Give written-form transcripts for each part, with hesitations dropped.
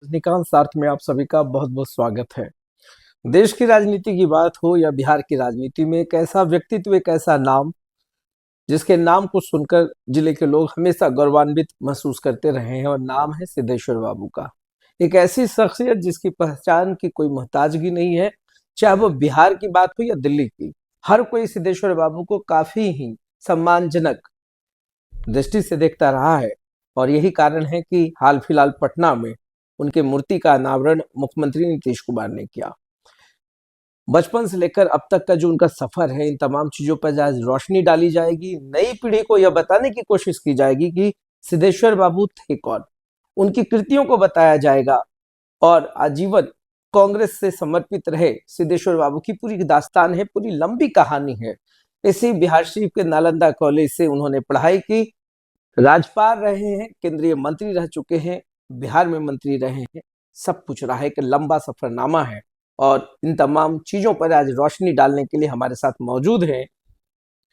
रजनीकांत सार्थ में आप सभी का बहुत बहुत स्वागत है। देश की राजनीति की बात हो या बिहार की राजनीति में, एक ऐसा व्यक्तित्व, एक ऐसा नाम जिसके नाम को सुनकर जिले के लोग हमेशा गौरवान्वित महसूस करते रहे हैं, और नाम है सिद्धेश्वर बाबू का। एक ऐसी शख्सियत जिसकी पहचान की कोई मोहताजगी नहीं है, चाहे वो बिहार की बात हो या दिल्ली की। हर कोई सिद्धेश्वर बाबू को काफी ही सम्मानजनक दृष्टि से देखता रहा है, और यही कारण है कि हाल फिलहाल पटना में उनके मूर्ति का अनावरण मुख्यमंत्री नीतीश कुमार ने किया। बचपन से लेकर अब तक का जो उनका सफर है, इन तमाम चीजों पर आज रोशनी डाली जाएगी। नई पीढ़ी को यह बताने की कोशिश की जाएगी कि सिद्धेश्वर बाबू थे कौन, उनकी कृतियों को बताया जाएगा, और आजीवन कांग्रेस से समर्पित रहे सिद्धेश्वर बाबू की पूरी दास्तान है, पूरी लंबी कहानी है। इसी बिहार शरीफ के नालंदा कॉलेज से उन्होंने पढ़ाई की, राज्यपाल रहे हैं, केंद्रीय मंत्री रह चुके हैं, बिहार में मंत्री रहे हैं। सब कुछ रहा है, एक लंबा सफरनामा है, और इन तमाम चीजों पर आज रोशनी डालने के लिए हमारे साथ मौजूद हैं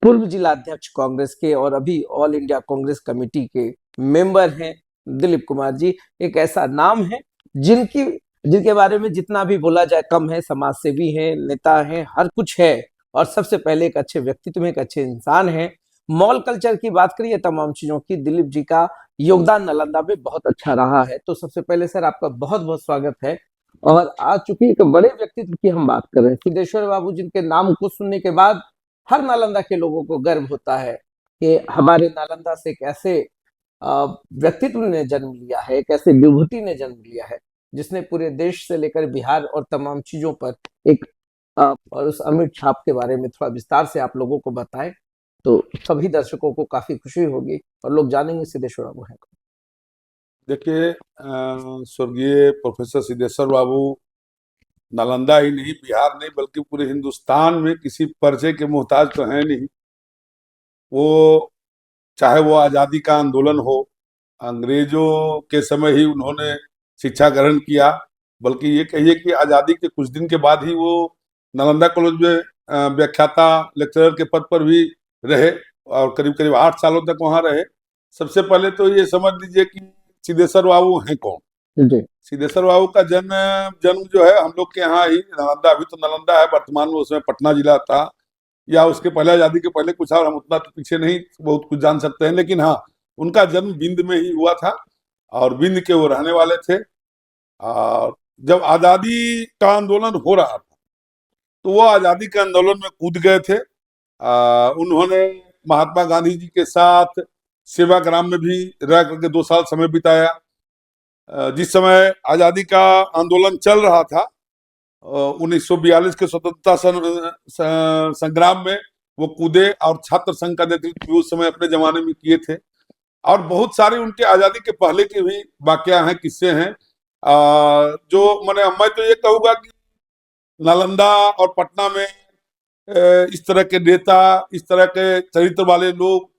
पूर्व जिला अध्यक्ष कांग्रेस के और अभी ऑल इंडिया कांग्रेस कमेटी के मेंबर हैं दिलीप कुमार जी। एक ऐसा नाम है जिनके बारे में जितना भी बोला जाए कम है। समाज सेवी हैं, नेता हैं, हर कुछ है, और सबसे पहले एक अच्छे व्यक्तित्व में एक अच्छे इंसान हैं। मॉल कल्चर की बात करिए, तमाम चीजों की, दिलीप जी का योगदान नालंदा में बहुत अच्छा रहा है। तो सबसे पहले सर आपका बहुत बहुत स्वागत है। और आज चूंकि एक बड़े व्यक्तित्व की हम बात कर रहे हैं, सिद्धेश्वर बाबू, जिनके नाम को सुनने के बाद हर नालंदा के लोगों को गर्व होता है कि हमारे नालंदा से एक ऐसे व्यक्तित्व ने जन्म लिया है, एक ऐसे विभूति ने जन्म लिया है जिसने पूरे देश से लेकर बिहार और तमाम चीजों पर एक और उस अमिट छाप के बारे में थोड़ा विस्तार से आप लोगों को बताएं, तो सभी दर्शकों को काफी खुशी होगी और लोग जानेंगे सिद्धेश्वर बाबू है। देखिए, स्वर्गीय प्रोफेसर सिद्धेश्वर बाबू नालंदा ही नहीं, बिहार नहीं, बल्कि पूरे हिंदुस्तान में किसी परिचय के मोहताज तो हैं नहीं। वो चाहे वो आज़ादी का आंदोलन हो, अंग्रेजों के समय ही उन्होंने शिक्षा ग्रहण किया, बल्कि ये कहिए कि आज़ादी के कुछ दिन के बाद ही वो नालंदा कॉलेज में व्याख्याता लेक्चरर के पद पर भी रहे, और करीब करीब 8 सालों तक वहां रहे। सबसे पहले तो ये समझ लीजिए कि सिद्धेश्वर बाबू हैं कौन। जी। सिद्धेश्वर बाबू का जन्म जो है हम लोग के यहाँ ही नालंदा, अभी तो नालंदा है, वर्तमान में उसमें पटना जिला था, या उसके पहले आजादी के पहले कुछ, और हम उतना तो पीछे नहीं बहुत कुछ जान सकते हैं, लेकिन हाँ, उनका जन्म बिंद में ही हुआ था और बिंद के वो रहने वाले थे। और जब आजादी का आंदोलन हो रहा था तो वो आजादी के आंदोलन में कूद गए थे। उन्होंने महात्मा गांधी जी के साथ सेवाग्राम में भी रह करके 2 साल समय बिताया। जिस समय आजादी का आंदोलन चल रहा था, 1942 के स्वतंत्रता संग्राम में वो कूदे, और छात्र संघ का नेतृत्व भी उस समय अपने जमाने में किए थे। और बहुत सारे उनके आजादी के पहले के भी वाकया हैं, किस्से हैं, जो मैं तो ये कहूँगा कि नालंदा और पटना में इस तरह के नेता, इस तरह के चरित्र वाले लोग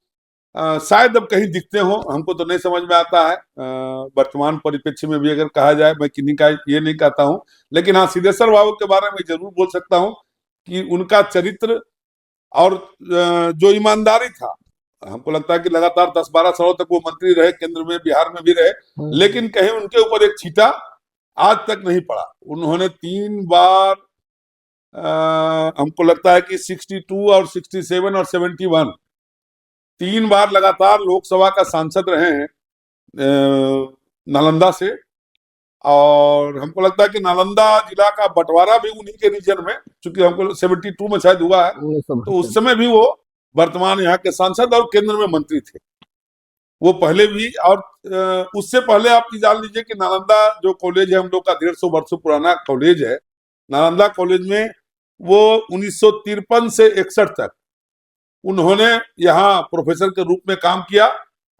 शायद अब कहीं दिखते हो, हमको तो नहीं समझ में आता है। वर्तमान परिप्रेक्ष्य में भी अगर कहा जाए, मैं किन्हीं का ये नहीं कहता हूँ, लेकिन हाँ, सिद्धेश्वर बाबू के बारे में जरूर बोल सकता हूँ कि उनका चरित्र और जो ईमानदारी था, हमको लगता है कि लगातार 10-12 सालों तक वो मंत्री रहे, केंद्र में, बिहार में भी रहे, लेकिन कहीं उनके ऊपर एक छींटा आज तक नहीं पड़ा। उन्होंने 3 बार हमको लगता है कि 62 और 67 और 71 3 बार लगातार लोकसभा का सांसद रहे हैं नालंदा से। और हमको लगता है कि नालंदा जिला का बंटवारा भी उन्हीं के रीजन में, चूंकि हमको 72 में शायद हुआ है, तो उस समय भी वो वर्तमान यहाँ के सांसद और केंद्र में मंत्री थे। वो पहले भी, और उससे पहले आप जान लीजिए कि नालंदा जो कॉलेज है हम लोग का, 150 वर्षों पुराना कॉलेज है नालंदा कॉलेज में, वो 1953 से 61 तक उन्होंने यहाँ प्रोफेसर के रूप में काम किया।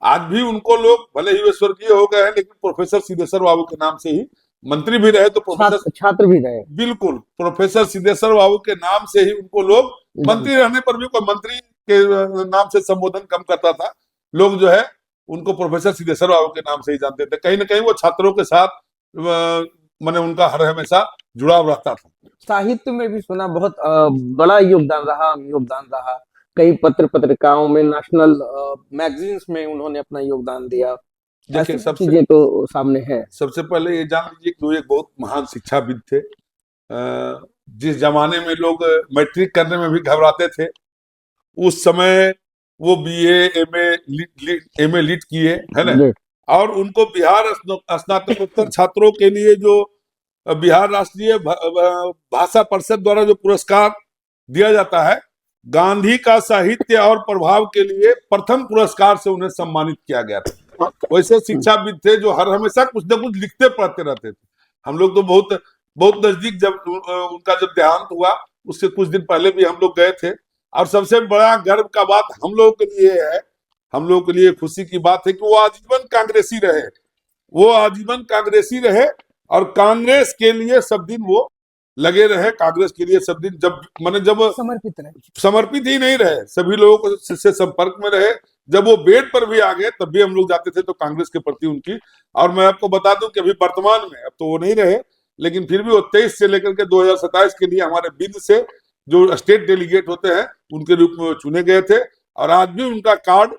आज भी उनको लोग, भले ही वे स्वर्गीय हो गए हैं, लेकिन प्रोफेसर सिद्धेश्वर बाबू के नाम से ही, मंत्री भी रहे तो प्रोफेसर, छात्र भी रहे, बिल्कुल प्रोफेसर सिद्धेश्वर बाबू के नाम से ही उनको लोग, मंत्री रहने पर भी कोई मंत्री के नाम से संबोधन कम करता था, लोग जो है उनको प्रोफेसर सिद्धेश्वर बाबू के नाम से ही जानते थे। कहीं ना कहीं वो छात्रों के साथ मैंने उनका हर हमेशा जुड़ाव रहता था। साहित्य में भी सुना, बहुत बड़ा योगदान रहा। कई पत्रिकाओं में, नेशनल मैगजीन्स में उन्होंने अपना योगदान दिया। देखिए ऐसी सबसे चीजें तो सामने है। सबसे पहले ये जान लीजिए कि वो एक बहुत महान शिक्षाविद थे। जिस जमाने में लोग मैट्रिक करने में भी घबराते थे, उस समय वो बीए एमए लीड किए, है ना। जी और उनको बिहार स्नातकोत्तर छात्रों के लिए जो बिहार राष्ट्रीय भाषा परिषद द्वारा जो पुरस्कार दिया जाता है, गांधी का साहित्य और प्रभाव के लिए प्रथम पुरस्कार से उन्हें सम्मानित किया गया था। वैसे शिक्षाविद थे जो हर हमेशा कुछ न कुछ लिखते पढ़ते रहते थे। हम लोग तो बहुत बहुत नजदीक जब उनका जब देहांत हुआ, उससे कुछ दिन पहले भी हम लोग गए थे। और सबसे बड़ा गर्व का बात हम लोगों के लिए है, हम लोगों के लिए खुशी की बात है कि वो आजीवन कांग्रेसी रहे। वो आजीवन कांग्रेसी रहे और कांग्रेस के लिए सब दिन वो लगे रहे। कांग्रेस के लिए सब दिन जब मैंने जब समर्पित रहे। समर्पित ही नहीं रहे, सभी लोगों को से संपर्क में रहे। जब वो बेड पर भी आ गए तब भी हम लोग जाते थे तो कांग्रेस के प्रति उनकी। और मैं आपको बता दूं कि अभी वर्तमान में अब तो वो नहीं रहे, लेकिन फिर भी वो 23 से लेकर के 2027 के लिए हमारे बिंद से जो स्टेट डेलीगेट होते हैं उनके रूप में वो चुने गए थे। और आज भी उनका कार्ड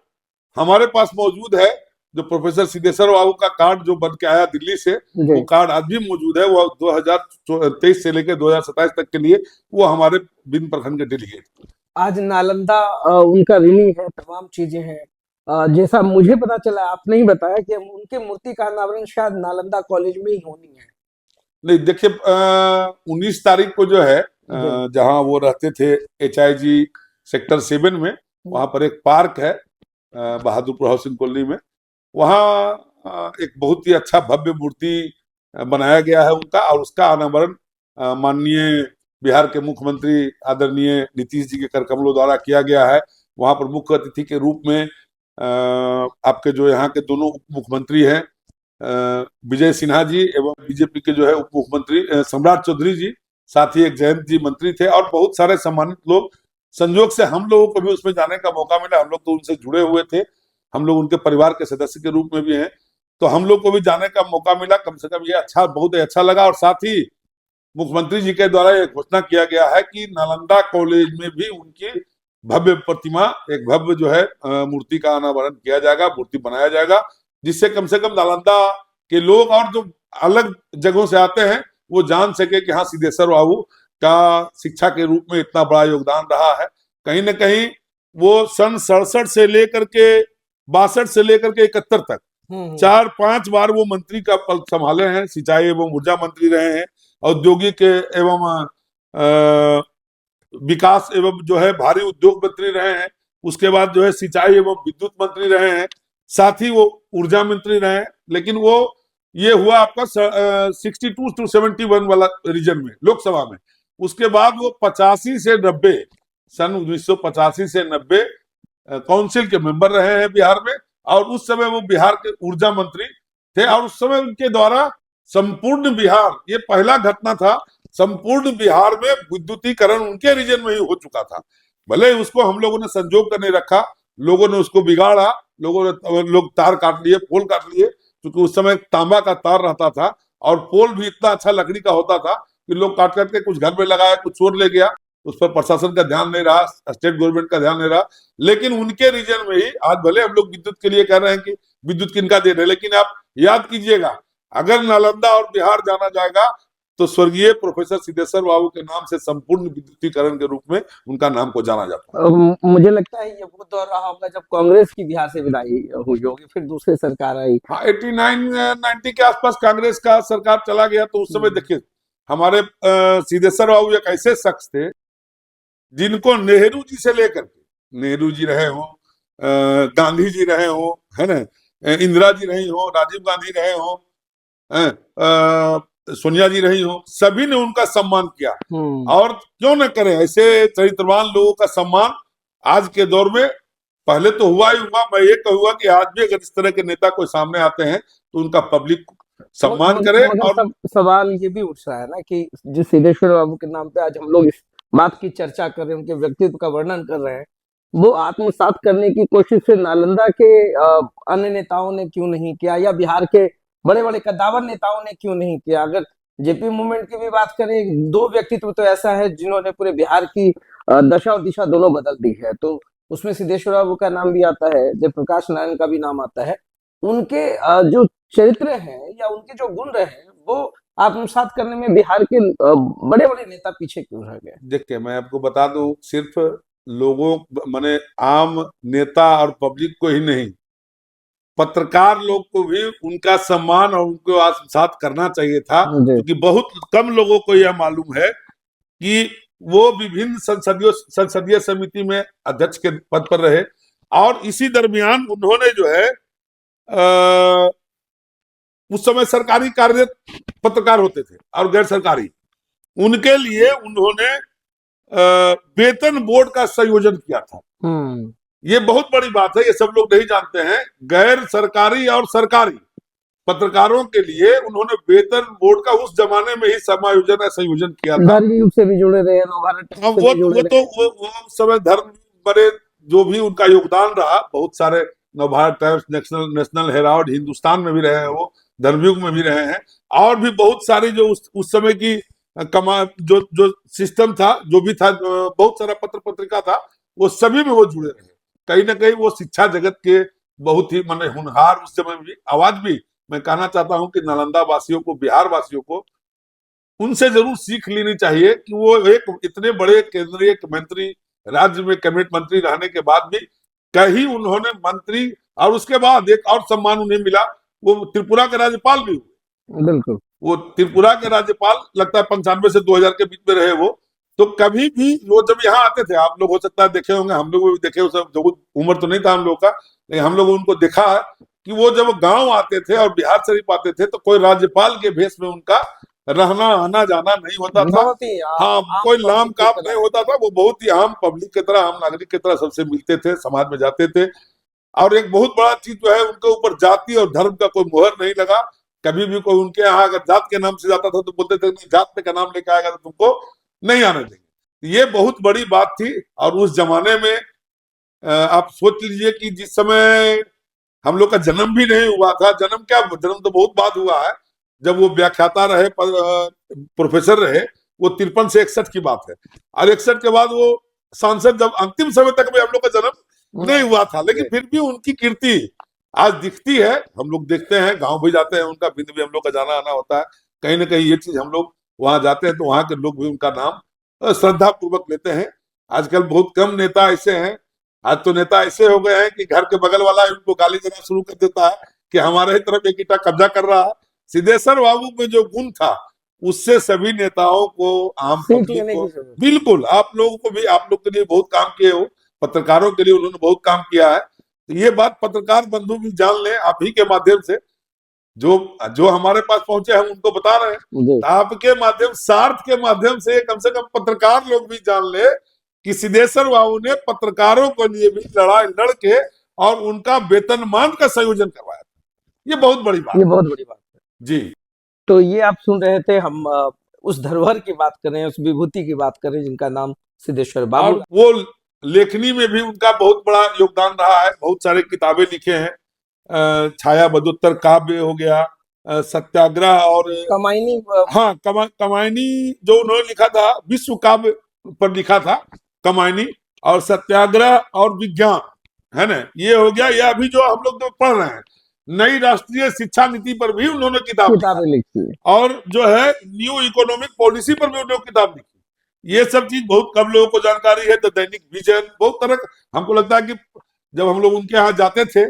हमारे पास मौजूद है, जो प्रोफेसर सिद्धेश्वर बाबू का कार्ड जो बन के आया दिल्ली से, वो कार्ड आज भी मौजूद है। वो 2023 से लेकर 2027 तक के लिए वो हमारे बिंद प्रखंड के डेलीगेट। आज नालंदा उनका ऋणी है, तमाम चीजें हैं। जैसा मुझे पता चला, आपने ही बताया कि उनकी मूर्ति का अनावरण शायद नालंदा कॉलेज में ही होनी है। नहीं देखिए, 19 तारीख को जो है जहां वो रहते थे HIG सेक्टर 7 में, वहां पर एक पार्क है बहादुरपुर हाउसिंग कॉलोनी में। वहाँ एक बहुत ही अच्छा भव्य मूर्ति बनाया गया है उनका, और उसका अनावरण माननीय बिहार के मुख्यमंत्री आदरणीय नीतीश जी के कर कमलों द्वारा किया गया है। वहां पर मुख्य अतिथि के रूप में आपके जो यहाँ के दोनों उप मुख्यमंत्री हैं, विजय सिन्हा जी, एवं बीजेपी के जो है उप मुख्यमंत्री सम्राट चौधरी जी, साथ ही एक जयंत जी मंत्री थे, और बहुत सारे सम्मानित लोग। संयोग से हम लोगों को भी उसमें जाने का मौका मिला। हम लोग तो उनसे जुड़े हुए थे, हम लोग उनके परिवार के सदस्य के रूप में भी हैं, तो हम लोग को भी जाने का मौका मिला। कम से कम ये अच्छा, बहुत अच्छा लगा। और साथ ही मुख्यमंत्री जी के द्वारा ये घोषणा किया गया है कि नालंदा कॉलेज में भी उनकी भव्य प्रतिमा, एक भव्य जो है मूर्ति का अनावरण किया जाएगा, मूर्ति बनाया जाएगा, जिससे कम से कम नालंदा के लोग और जो अलग जगहों से आते हैं वो जान सके कि हाँ, सिद्धेश्वर बाबू का शिक्षा के रूप में इतना बड़ा योगदान रहा है। कहीं ना कहीं वो सन 67 से लेकर के 62 से लेकर के 71 तक 4-5 बार वो मंत्री का पद संभाले हैं। सिंचाई एवं ऊर्जा मंत्री रहे हैं, औद्योगिक एवं विकास एवं जो है भारी उद्योग मंत्री रहे हैं, उसके बाद जो है सिंचाई एवं विद्युत मंत्री रहे हैं, साथ ही वो ऊर्जा मंत्री रहे हैं। लेकिन वो ये हुआ आपका 62 to 71 वाला रीजन में, लोकसभा में। उसके बाद वो 85 से 90, सन 1985 से 90 काउंसिल के मेंबर रहे हैं बिहार में, और उस समय वो बिहार के ऊर्जा मंत्री थे। और उस समय उनके द्वारा संपूर्ण बिहार, ये पहला घटना था, संपूर्ण बिहार में विद्युतीकरण उनके रीजन में ही हो चुका था। भले ही उसको हम लोगों ने संजोग कर नहीं रखा, लोगों ने उसको बिगाड़ा, लोग तार काट लिए, पोल काट लिए, क्योंकि उस समय तांबा का तार रहता था और पोल भी इतना अच्छा लकड़ी का होता था कि लोग काट करके कुछ घर में लगाया, कुछ चोर ले गया। उस पर प्रशासन का ध्यान नहीं रहा, स्टेट गवर्नमेंट का ध्यान नहीं रहा। लेकिन उनके रीजन में ही आज भले हम लोग विद्युत के लिए कह रहे हैं कि विद्युत किनका दे रहे हैं, लेकिन आप याद कीजिएगा, अगर नालंदा और बिहार जाना जाएगा तो स्वर्गीय प्रोफेसर सिद्धेश्वर बाबू के नाम से संपूर्ण विद्युतीकरण के रूप में उनका नाम को जाना जाता है। मुझे लगता है ये वो दौर रहा होगा जब कांग्रेस की बिहार से विदाई हुई होगी, फिर दूसरी सरकार आई। हाँ, 89-90 के आसपास कांग्रेस का सरकार चला गया। तो उस समय देखिए, हमारे सिद्धेश्वर बाबू एक ऐसे शख्स थे जिनको नेहरू जी से लेकर के, नेहरू जी रहे हो, गांधी जी रहे हो, है ना, इंदिरा जी रही हो, राजीव गांधी रहे हो, सोनिया जी रही हो, सभी ने उनका सम्मान किया। और क्यों न करें, ऐसे चरित्रवान लोगों का सम्मान आज के दौर में पहले तो हुआ ही हुआ, मैं ये कहूंगा कि आज भी अगर इस तरह के नेता कोई सामने आते हैं तो उनका पब्लिक सम्मान करे। और सवाल ये भी उठ रहा है ना कि जिस सिद्धेश्वर बाबू के नाम पे आज हम लोग इस बात की चर्चा कर रहे हैं, उनके व्यक्तित्व का वर्णन कर रहे हैं, वो आत्मसात करने की कोशिश से नालंदा के अन्य नेताओं ने क्यों नहीं किया, या बिहार के बड़े बड़े कद्दावर नेताओं ने क्यों नहीं किया। अगर जेपी मूवमेंट की भी बात करें, दो व्यक्तित्व तो ऐसा है जिन्होंने पूरे बिहार की दशा और दिशा दोनों बदल दी है। तो उसमें सिद्धेश्वर बाबू का नाम भी आता है, जयप्रकाश नारायण का भी नाम आता है। उनके जो चरित्र हैं या उनके जो गुण रहे हैं वो आत्मसात करने में बिहार के बड़े बड़े नेता पीछे क्यों रह गए? देखिए, मैं आपको बता दूं, सिर्फ लोगों माने आम नेता और पब्लिक को ही नहीं, पत्रकार लोग को भी उनका सम्मान और उनको आत्मसात करना चाहिए था, जी। क्योंकि बहुत कम लोगों को यह मालूम है कि वो विभिन्न संसदीय समिति में अध्यक्ष के पद पर रहे, और इसी दरमियान उन्होंने जो है उस समय सरकारी कार्यरत पत्रकार होते थे और गैर सरकारी, उनके लिए उन्होंने वेतन बोर्ड का संयोजन किया था। ये बहुत बड़ी बात है, ये सब लोग नहीं जानते हैं। गैर सरकारी और सरकारी पत्रकारों के लिए उन्होंने वेतन बोर्ड का उस जमाने में ही समायोजन या संयोजन किया था। धर्म युग से भी जुड़े रहे, नवभारत हाँ, से भी जुड़े रहे। वो उस समय धर्म बड़े जो भी उनका योगदान रहा, बहुत सारे Navbharat times, national Herald, Hindustan में भी रहे हैं, वो धर्मयुग में भी रहे हैं, और भी बहुत सारी जो उस समय की जो सिस्टम था, जो भी था, बहुत सारा पत्र पत्रिका था, वो सभी में वो जुड़े रहे। कहीं ना कहीं वो शिक्षा जगत के बहुत ही माने होनहार उस समय भी। आवाज भी मैं कहना चाहता हूँ कि नालंदा वासियों को, बिहार वासियों को उनसे जरूर सीख लेनी चाहिए कि वो एक इतने बड़े केंद्रीय मंत्री, राज्य में कैबिनेट मंत्री रहने के बाद भी कहीं उन्होंने मंत्री, और उसके बाद एक और सम्मान उन्हें मिला, वो त्रिपुरा के राज्यपाल भी हुए। बिल्कुल। वो त्रिपुरा के राज्यपाल लगता है 95 से 2000 के बीच में रहे वो। तो कभी भी वो जब यहाँ आते थे, आप लोग हो सकता है देखे होंगे, हम लोग भी देखे, उस उम्र तो नहीं था हम लोग का, लेकिन हम लोग उनको देखा है कि वो जब गांव आते थे और बिहार शरीफ आते थे तो कोई राज्यपाल के भेष में उनका रहना आना जाना नहीं होता था। बहुत ही हाँ, कोई लाम पब्लिक की काम तरह। नहीं होता था, वो बहुत ही आम पब्लिक की तरह, आम नागरिक की तरह सबसे मिलते थे, समाज में जाते थे। और एक बहुत बड़ा चीज जो है, उनके ऊपर जाति और धर्म का कोई मुहर नहीं लगा। कभी भी कोई उनके यहाँ अगर जात के नाम से जाता था तो बोलते थे नहीं, जात पे का नाम लेके आएगा तो तुमको नहीं आने देंगे। ये बहुत बड़ी बात थी। और उस जमाने में आप सोच लीजिए कि जिस समय हम लोग का जन्म भी नहीं हुआ था, जन्म क्या, जन्म तो बहुत बाद हुआ है, जब वो व्याख्याता रहे, प्रोफेसर रहे, वो 53 से 61 की बात है। और 61 के बाद वो सांसद, जब अंतिम समय तक भी हम लोग का जन्म नहीं हुआ था, लेकिन फिर भी उनकी कीर्ति आज दिखती है। हम लोग देखते हैं, गांव भी जाते हैं, उनका बिंद भी हम लोग का जाना आना होता है। कहीं ना कहीं ये चीज हम लोग वहां जाते हैं तो वहां के लोग भी उनका नाम श्रद्धा पूर्वक लेते हैं। आजकल बहुत कम नेता ऐसे हैं, आज तो नेता ऐसे हो गए हैं कि घर के बगल वाला उनको गाली देना शुरू कर देता है कि हमारे ही तरफ एक ईटा कब्जा कर रहा है। सिद्धेश्वर बाबू में जो गुण था, उससे सभी नेताओं को, आम पब्लिक को, बिल्कुल आप लोगों को भी, आप लोग के लिए बहुत काम किए हो, पत्रकारों के लिए उन्होंने बहुत काम किया है। तो ये बात पत्रकार बंधु भी जान ले, आप ही के माध्यम से, जो जो हमारे पास पहुंचे हम उनको बता रहे हैं, तो आपके माध्यम, सार्थ के माध्यम से कम पत्रकार लोग भी जान ले कि सिद्धेश्वर बाबू ने पत्रकारों के लिए भी लड़ाई लड़ के और उनका वेतनमान का संयोजन करवाया था। ये बहुत बड़ी बात, ये बहुत बड़ी बात है जी। तो ये आप सुन रहे थे, हम उस धरोहर की बात करें, उस विभूति की बात करें जिनका नाम सिद्धेश्वर बाबू। और वो लेखनी में भी उनका बहुत बड़ा योगदान रहा है, बहुत सारे किताबें लिखे हैं, छाया बदोत्तर काव्य हो गया, सत्याग्रह और कमायनी, हाँ, कमायनी जो उन्होंने लिखा था, विश्व काव्य पर लिखा था कमायनी, और सत्याग्रह और विज्ञान, है ना, ये हो गया। ये अभी जो हम लोग जो पढ़ रहे हैं, नई राष्ट्रीय शिक्षा नीति पर भी उन्होंने किताबें लिखी, और जो है न्यू इकोनॉमिक पॉलिसी पर भी उन्होंने किताब लिखी। ये सब चीज बहुत कम लोगों को जानकारी है। तो दैनिक विजन, बहुत तरह, हमको लगता है कि जब हम लोग उनके यहाँ जाते थे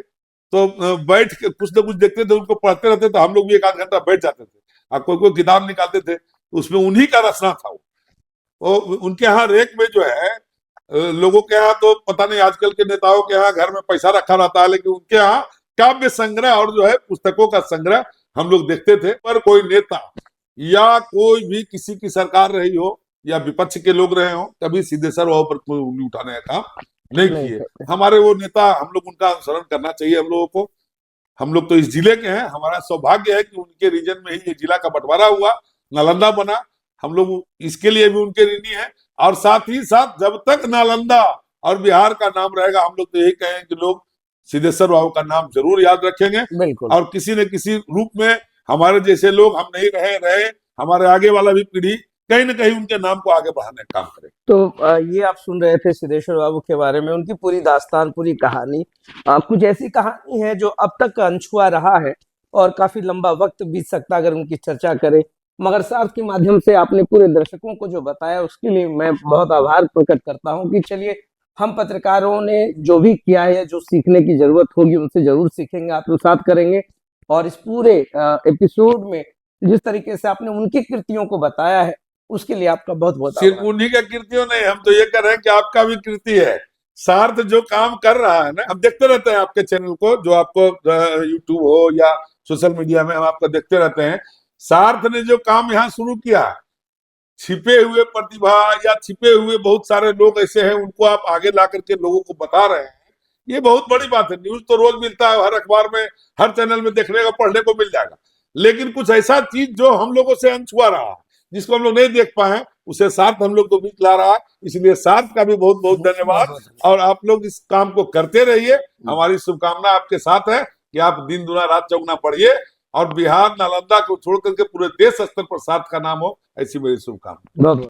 तो बैठ के कुछ न कुछ देखते थे, उनको पढ़ते रहते, तो हम लोग भी एक आध घंटा बैठ जाते थे। और कोई कोई किताब निकालते थे, उसमें उन्हीं का रचना था वो। उनके यहाँ रेक में जो है, लोगों के यहाँ तो पता नहीं, आजकल के नेताओं के यहाँ घर में पैसा रखा रहता है, लेकिन उनके यहाँ काव्य संग्रह और जो है पुस्तकों का संग्रह हम लोग देखते थे। पर कोई नेता या कोई भी किसी की सरकार रही हो या विपक्ष के लोग रहे हो, कभी सिद्धेश्वर बाबू पर कोई उंगली उठाने का काम नहीं किए। हमारे वो नेता, हम लोग उनका अनुसरण करना चाहिए हम लोगों को। हम लोग तो इस जिले के हैं, हमारा सौभाग्य है कि उनके रीजन में ही ये जिला का बंटवारा हुआ, नालंदा बना। हम लोग इसके लिए भी उनके ऋणी हैं। और साथ ही साथ जब तक नालंदा और बिहार का नाम रहेगा, हम लोग तो यही कहें कि लोग सिद्धेश्वर बाबू का नाम जरूर याद रखेंगे। बिल्कुल। और किसी न किसी रूप में हमारे जैसे लोग हम नहीं रहे, हमारे आगे वाला भी पीढ़ी कहीं ना कहीं उनके नाम को आगे बढ़ाने का काम करें। तो ये आप सुन रहे थे सिद्धेश्वर बाबू के बारे में, उनकी पूरी दास्तान, पूरी कहानी। कुछ ऐसी कहानी है जो अब तक अनछुआ रहा है और काफी लंबा वक्त बीत सकता अगर उनकी चर्चा करें, मगर साथ के माध्यम से आपने पूरे दर्शकों को जो बताया उसके लिए मैं बहुत आभार प्रकट करता हूं कि चलिए, हम पत्रकारों ने जो भी किया है, जो सीखने की जरूरत होगी उनसे जरूर सीखेंगे, आत्मसात करेंगे। और इस पूरे एपिसोड में जिस तरीके से आपने उनकी कृतियों को बताया है उसके लिए आपका बहुत बहुत सिर्फ आभार। उन्हीं का कृतियों नहीं, हम तो ये कर रहे हैं कि आपका भी कृति है। सार्थ जो काम कर रहा है ना, हम देखते रहते हैं आपके चैनल को, जो आपको यूट्यूब हो या सोशल मीडिया में हम आपको देखते रहते हैं। सार्थ ने जो काम यहाँ शुरू किया, छिपे हुए प्रतिभा या छिपे हुए बहुत सारे लोग ऐसे हैं, उनको आप आगे ला करके लोगों को बता रहे हैं, ये बहुत बड़ी बात है। न्यूज तो रोज मिलता है, हर अखबार में, हर चैनल में देखने का, पढ़ने को मिल जाएगा, लेकिन कुछ ऐसा चीज जो हम लोगों से अनछुआ रहा है, जिसको हम लोग नहीं देख पाए, उसे सार्थ हम लोग को बीच ला रहा है। इसलिए सार्थ का भी बहुत बहुत धन्यवाद। और आप लोग इस काम को करते रहिए, हमारी शुभकामना आपके साथ है कि आप दिन दुना रात चौगुना पढ़िए और बिहार नालंदा को छोड़ करके पूरे देश स्तर पर सार्थ का नाम हो, ऐसी मेरी शुभकामना। बहुत